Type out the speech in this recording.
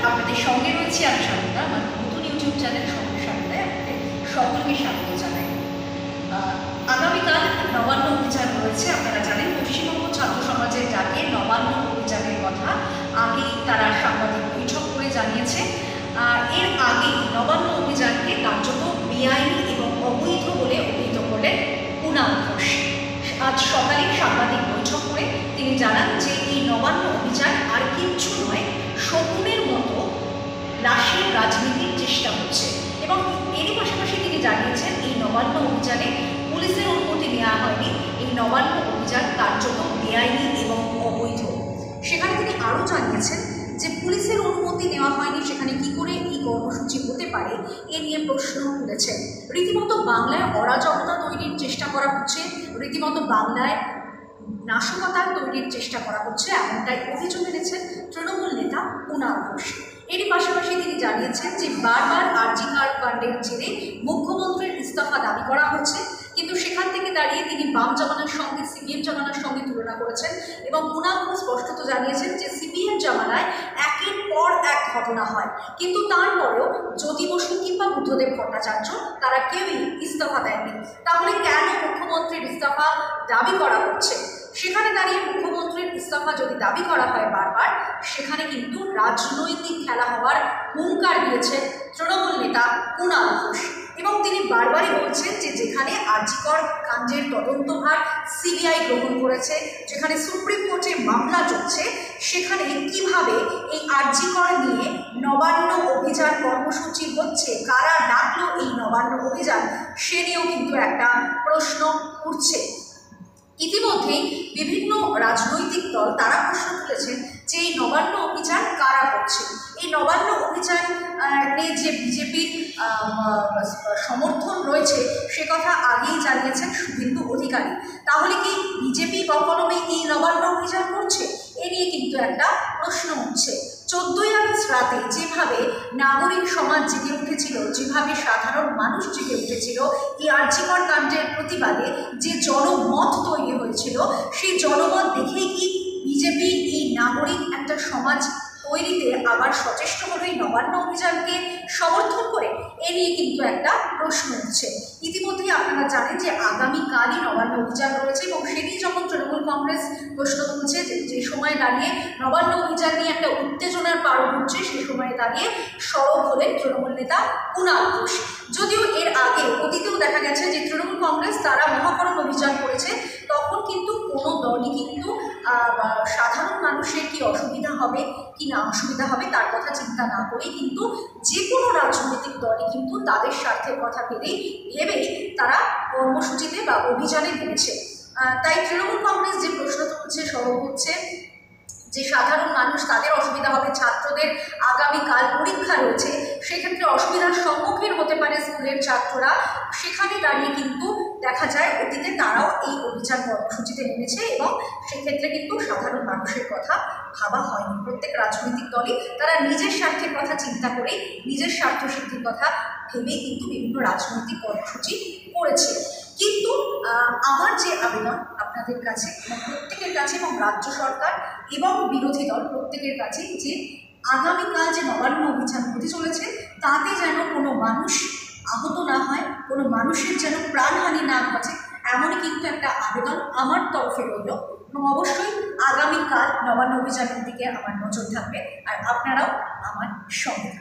আপনাদের সঙ্গে রয়েছি আমি সারদা, আমার নতুন ইউটিউব চ্যানেল সঙ্গে সারদায় আপনাদের সকলকে স্বাগত জানাই। আগামীকাল নবান্ন অভিযান রয়েছে। আপনারা জানেন পশ্চিমবঙ্গ ছাত্র সমাজের ডাকে নবান্ন অভিযানের কথা আগেই তারা সাংবাদিক বৈঠক করে জানিয়েছে। এর আগেই নবান্ন অভিযানকে কার্যত বেআইনি এবং অবৈধ বলে অভিহিত করলেন কুণাল ঘোষ। আজ সকালে সাংবাদিক বৈঠক করে তিনি জানান যে এই নবান্ন অভিযান আর কিচ্ছু নয়, শকুনের মতো লাশের রাজনীতির চেষ্টা হচ্ছে। এবং এরই পাশাপাশি তিনি জানিয়েছেন এই নবান্ন অভিযানে পুলিশের অনুমতি নেওয়া হয়নি, এই নবান্ন অভিযান কার্যত বেআইনি এবং অবৈধ। সেখানে তিনি আরও জানিয়েছেন যে পুলিশের অনুমতি নেওয়া হয়নি, সেখানে কি করে এই কর্মসূচি হতে পারে এ নিয়ে প্রশ্ন তুলেছেন। রীতিমতো বাংলায় অরাজকতা তৈরির চেষ্টা করা হচ্ছে, রীতিমতো বাংলায় নাশকতা তৈরির চেষ্টা করা হচ্ছে, এমনটাই অভিযোগ এনেছেন তৃণমূল নেতা কুণাল ঘোষ। এরই পাশাপাশি তিনি জানিয়েছেন যে বারবার আরজি কাণ্ডের জেরে মুখ্যমন্ত্রীর ইস্তফা দাবি করা হচ্ছে, কিন্তু সেখান থেকে দাঁড়িয়ে তিনি বাম জামানার সঙ্গে সিপিএম জামানার সঙ্গে তুলনা করেছেন এবং কুণাল ঘোষ স্পষ্টত জানিয়েছেন যে সিপিএম জামানায় একের পর এক ঘটনা হয়, কিন্তু তারপরেও জ্যোতি বসু কিংবা বুদ্ধদেব ভট্টাচার্য তারা কেউই ইস্তফা দেননি। তাহলে কেন মুখ্যমন্ত্রীর ইস্তফা দাবি করা হচ্ছে? সেখানে দাঁড়িয়ে মুখ্যমন্ত্রীর ইস্তফা যদি দাবি করা হয় বারবার, সেখানে কিন্তু রাজনৈতিক খেলা হওয়ার হুঙ্কার দিয়েছেন তৃণমূল নেতা কুণাল ঘোষ। এবং তিনি বারবারই বলছেন যে যেখানে আরজিকর কাণ্ডের তদন্তভার সিবিআই গ্রহণ করেছে, যেখানে সুপ্রিম কোর্টে মামলা চলছে, সেখানে কিভাবে এই আরজিকর নিয়ে নবান্ন অভিযান কর্মসূচি হচ্ছে, কারা ডাকলো এই নবান্ন অভিযান, সে নিয়েও কিন্তু একটা প্রশ্ন উঠছে। ইতিমধ্যেই বিভিন্ন রাজনৈতিক দল তারা প্রশ্ন তুলেছেন যে এই নবান্ন অভিযান কারা করছে। এই নবান্ন অভিযানে যে বিজেপির সমর্থন রয়েছে সে কথা আগেই জানিয়েছেন শুভেন্দু অধিকারী। তাহলে কি বিজেপি কখনোই এই নবান্ন অভিযান করছে? এ নিয়ে কিন্তু একটা প্রশ্ন উঠছে। 14ই আগস্ট রাতে যেভাবে নাগরিক সমাজ জেগে উঠেছিল, যেভাবে সাধারণ মানুষ জেগে উঠেছিল, এই আরজিকর কাণ্ডের প্রতিবাদে যে জনমত তৈরি হয়েছিল, সেই জনমত দেখেই কি বিজেপি এই নাগরিক একটা সমাজ তৈরিতে আবার সচেষ্ট হলো এই নবান্ন অভিযানকে সমর্থন করে? এ নিয়ে কিন্তু একটা প্রশ্ন উঠছে। ইতিমধ্যেই আপনারা জানেন যে আগামীকালই নবান্ন অভিযান রয়েছে এবং সেটি যখন তৃণমূল কংগ্রেস প্রশ্ন তুলছে যে সময় দাঁড়িয়ে নবান্ন অভিযান নিয়ে একটা উত্তেজনার পারদ উঠছে, সেই সময়ে দাঁড়িয়ে সরব হলেন তৃণমূল নেতা কুণাল ঘোষ। যদিও এর আগে অতীতেও দেখা গেছে যে তৃণমূল কংগ্রেস তারা মহাকরণ অভিযান করেছে, তখন কিন্তু কোনো দলই কিন্তু সাধারণ মানুষের কি অসুবিধা হবে কি না অসুবিধা হবে তার কথা চিন্তা না করেই কিন্তু যে কোনো রাজনৈতিক দলই কিন্তু তাদের স্বার্থের কথা ভেবেই তারা কর্মসূচিতে বা অভিযানে নেমেছে। তাই তৃণমূল কংগ্রেস যে প্রশ্ন তুলছে, সরব হচ্ছে যে সাধারণ মানুষ তাদের অসুবিধা হবে, ছাত্রদের আগামীকাল পরীক্ষা রয়েছে, সেক্ষেত্রে অসুবিধার সম্মুখীন হতে পারে স্কুলের ছাত্ররা। সেখানে দাঁড়িয়ে কিন্তু দেখা যায় অতীতে তারাও এই অভিযান কর্মসূচিতে নেমেছে এবং সেক্ষেত্রে কিন্তু সাধারণ মানুষের কথা ভাবা হয়নি। প্রত্যেক রাজনৈতিক দলই তারা নিজের স্বার্থের কথা চিন্তা করেই, নিজের স্বার্থ সিদ্ধির কথা ভেবেই কিন্তু বিভিন্ন রাজনৈতিক কর্মসূচি করেছে। কিন্তু আমার যে আবেদন আপনাদের কাছে, প্রত্যেকের কাছে এবং রাজ্য সরকার এবং বিরোধী দল প্রত্যেকের কাছে, যে আগামীকাল যে নবান্ন অভিযান হতে চলেছে তাতে যেন কোনো মানুষ আহত না হয়, কোনো মানুষের যেন প্রাণহানি না ঘটে, এমনই কিন্তু একটা আবেদন আমার তরফে রইল। এবং অবশ্যই আগামীকাল নবান্ন অভিযানের দিকে আমার নজর থাকবে আর আপনারাও আমার সঙ্গে থাকবেন।